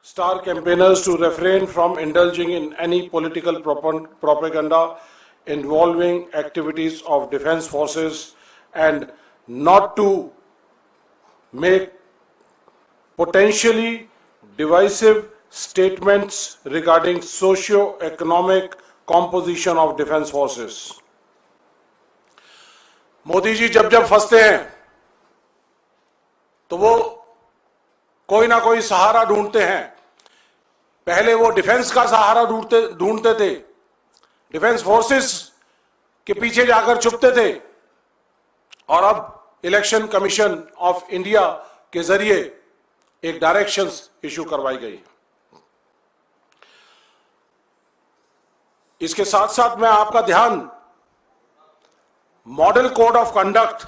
star campaigners to refrain from indulging in any political propaganda involving activities of defense forces and not to make potentially divisive statements regarding socio-economic composition of defense forces. Modi ji जब जब फंसते हैं तो वो कोई ना कोई सहारा ढूंढते हैं। पहले वो डिफेंस का सहारा ढूंढते थे, डिफेंस फोर्सेस के पीछे जाकर छुपते थे, और अब इलेक्शन कमीशन ऑफ इंडिया के जरिए एक डायरेक्शंस इशू करवाई गई। इसके साथ साथ मैं आपका ध्यान मॉडल कोड ऑफ कंडक्ट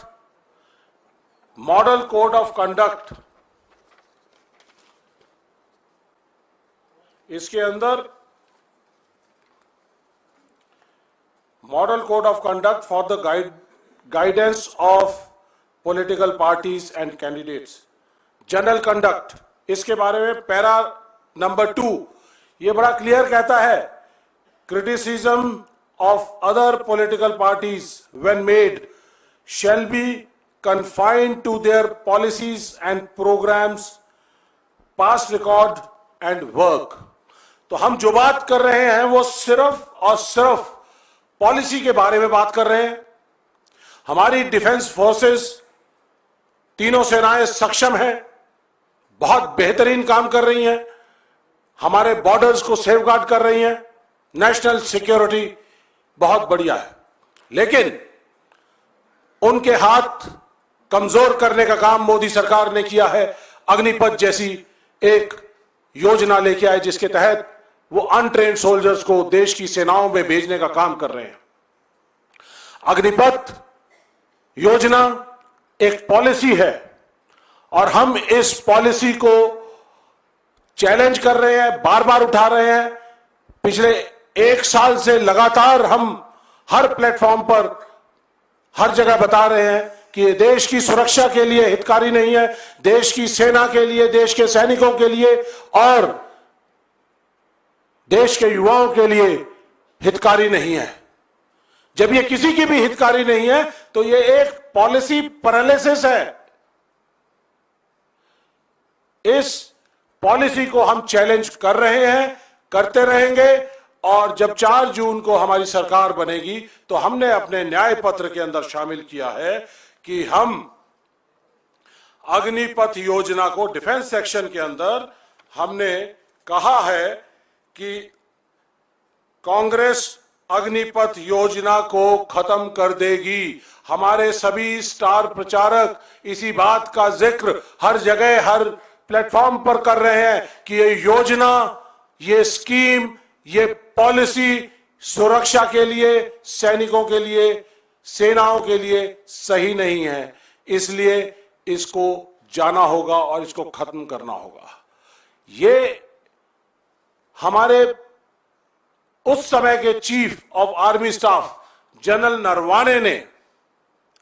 इसके अंदर model code of conduct for the guidance of political parties and candidates, general conduct, इसके बारे में पैरा नंबर 2 ये बड़ा क्लियर कहता है, criticism of other political parties when made shall be confined to their policies and programs, past record and work। तो हम जो बात कर रहे हैं वो सिर्फ और सिर्फ पॉलिसी के बारे में बात कर रहे हैं। हमारी डिफेंस फोर्सेस तीनों सेनाएं सक्षम हैं, बहुत बेहतरीन काम कर रही हैं, हमारे बॉर्डर्स को सेफगार्ड कर रही हैं, नेशनल सिक्योरिटी बहुत बढ़िया है, लेकिन उनके हाथ कमजोर करने का काम मोदी सरकार ने किया है। अग्निपथ जैसी एक योजना लेके आए जिसके तहत वो अनट्रेन्ड सोल्जर्स को देश की सेनाओं में भेजने का काम कर रहे हैं। अग्निपथ योजना एक पॉलिसी है और हम इस पॉलिसी को चैलेंज कर रहे हैं, बार बार उठा रहे हैं। पिछले 1 साल से लगातार हम हर प्लेटफॉर्म पर हर जगह बता रहे हैं कि ये देश की सुरक्षा के लिए हितकारी नहीं है, देश की सेना के लिए, देश के सैनिकों के लिए और देश के युवाओं के लिए हितकारी नहीं है। जब ये किसी की भी हितकारी नहीं है तो ये एक पॉलिसी पैरालिसिस है। इस पॉलिसी को हम चैलेंज कर रहे हैं, करते रहेंगे, और जब 4 जून को हमारी सरकार बनेगी तो हमने अपने न्याय पत्र के अंदर शामिल किया है कि हम अग्निपथ योजना को डिफेंस सेक्शन के अंदर हमने कहा है कि कांग्रेस अग्निपथ योजना को खत्म कर देगी। हमारे सभी स्टार प्रचारक इसी बात का जिक्र हर जगह हर प्लेटफॉर्म पर कर रहे हैं कि ये योजना, ये स्कीम, ये पॉलिसी सुरक्षा के लिए, सैनिकों के लिए, सेनाओं के लिए सही नहीं है, इसलिए इसको जाना होगा और इसको खत्म करना होगा। ये हमारे उस समय के chief of army staff general Naravane ने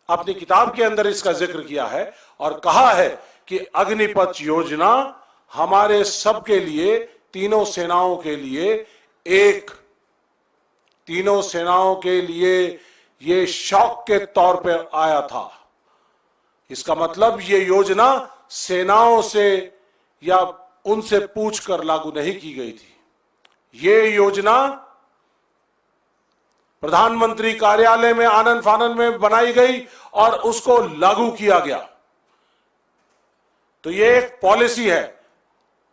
अपनी किताब के अंदर इसका जिक्र किया है और कहा है कि अग्निपथ योजना हमारे सबके लिए, तीनों सेनाओं के लिए ये शौक के तौर पर आया था। इसका मतलब ये योजना सेनाओं से या उनसे पूछकर लागू नहीं की गई थी। ये योजना प्रधानमंत्री कार्यालय में आनन फानन में बनाई गई और उसको लागू किया गया। तो ये एक पॉलिसी है,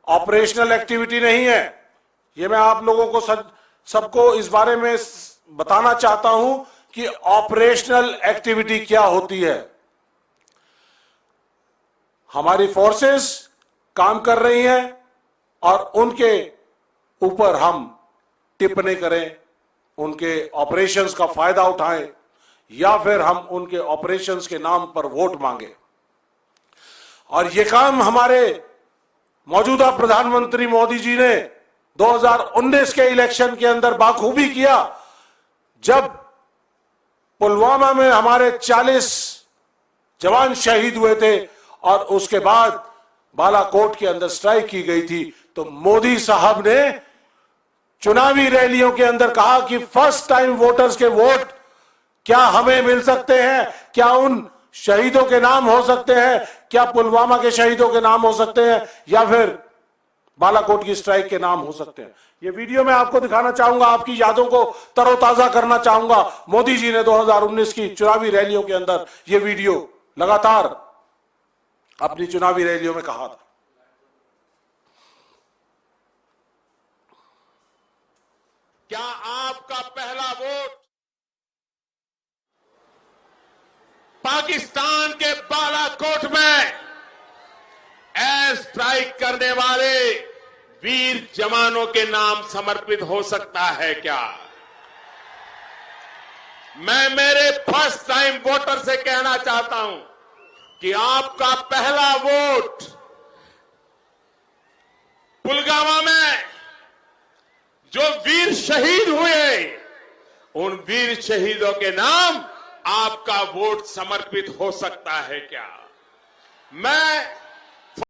ऑपरेशनल एक्टिविटी नहीं है। ये मैं आप लोगों को सबको इस बारे में बताना चाहता हूं कि ऑपरेशनल एक्टिविटी क्या होती है। हमारी फोर्सेस काम कर रही हैं और उनके ऊपर हम टिप्पणी करें, उनके ऑपरेशंस का फायदा उठाएं या फिर हम उनके ऑपरेशंस के नाम पर वोट मांगे। और ये काम हमारे मौजूदा प्रधानमंत्री मोदी जी ने 2019 के इलेक्शन के अंदर बाखूबी किया, जब पुलवामा में हमारे 40 जवान शहीद हुए थे और उसके बाद बालाकोट के अंदर स्ट्राइक की गई थी। तो मोदी साहब ने चुनावी रैलियों के अंदर कहा कि फर्स्ट टाइम वोटर्स के वोट क्या हमें मिल सकते हैं, क्या उन शहीदों के नाम हो सकते हैं, क्या पुलवामा के शहीदों के नाम हो सकते हैं, या फिर बालाकोट की स्ट्राइक के नाम हो सकते हैं। ये वीडियो मैं आपको दिखाना चाहूंगा, आपकी यादों को तरोताजा करना चाहूंगा। मोदी जी ने 2019 की चुनावी रैलियों के अंदर ये वीडियो लगातार अपनी चुनावी रैलियों में कहा था। क्या आपका पहला वोट पाकिस्तान के बालाकोट में एयर स्ट्राइक करने वाले वीर जवानों के नाम समर्पित हो सकता है क्या? मैं मेरे फर्स्ट टाइम वोटर से कहना चाहता हूं कि आपका पहला वोट पुलवामा में जो वीर शहीद हुए, उन वीर शहीदों के नाम आपका वोट समर्पित हो सकता है क्या? मैं